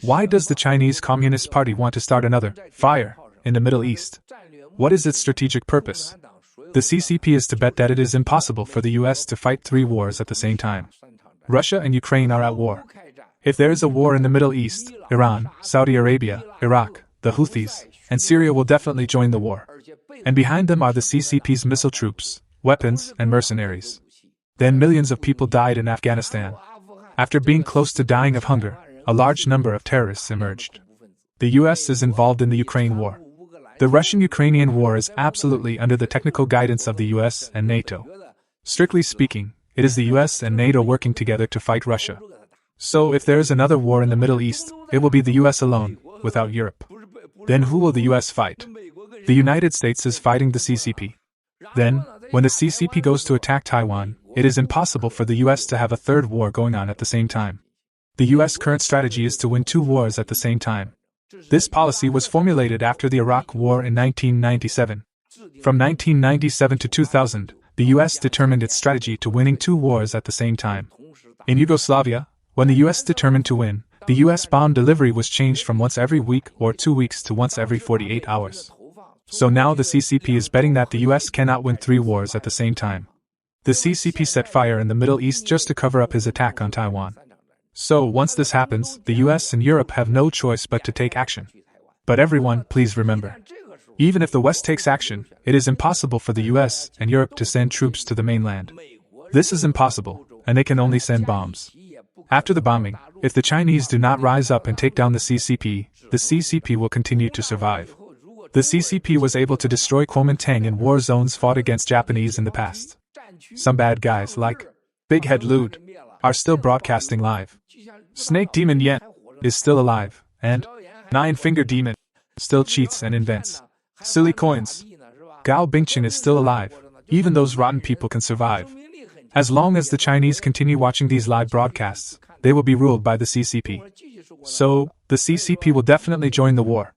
Why does the Chinese Communist Party want to start another fire in the Middle East? What is its strategic purpose? The CCP is to bet that it is impossible for the US to fight 3 wars at the same time. Russia and Ukraine are at war. If there is a war in the Middle East, Iran, Saudi Arabia, Iraq, the Houthis, and Syria will definitely join the war. And behind them are the CCP's missile troops, weapons, and mercenaries. Then millions of people died in Afghanistan. After being close to dying of hunger, a large number of terrorists emerged. The US is involved in the Ukraine war. The Russian-Ukrainian war is absolutely under the technical guidance of the US and NATO. Strictly speaking, it is the US and NATO working together to fight Russia. So if there is another war in the Middle East, it will be the US alone, without Europe. Then who will the US fight? The United States is fighting the CCP. Then, when the CCP goes to attack Taiwan, it is impossible for the US to have a third war going on at the same time. The US current strategy is to win 2 wars at the same time. This policy was formulated after the Iraq War in 1997. From 1997 to 2000, the US determined its strategy to winning 2 wars at the same time. In Yugoslavia, when the US determined to win, the US bomb delivery was changed from once every week or 2 weeks to once every 48 hours. So now the CCP is betting that the US cannot win 3 wars at the same time. The CCP set fire in the Middle East just to cover up his attack on Taiwan. So once this happens, the US and Europe have no choice but to take action. But everyone, please remember, even if the West takes action, it is impossible for the US and Europe to send troops to the mainland. This is impossible, and they can only send bombs. After the bombing, if the Chinese do not rise up and take down the CCP will continue to survive. The CCP was able to destroy Kuomintang in war zones fought against Japanese in the past. Some bad guys like Big Head Lude are still broadcasting live. Snake Demon Yen is still alive, and Nine Finger Demon still cheats and invents silly coins. Gao Bingqin is still alive. Even those rotten people can survive. As long as the Chinese continue watching these live broadcasts, they will be ruled by the CCP. So, the CCP will definitely join the war.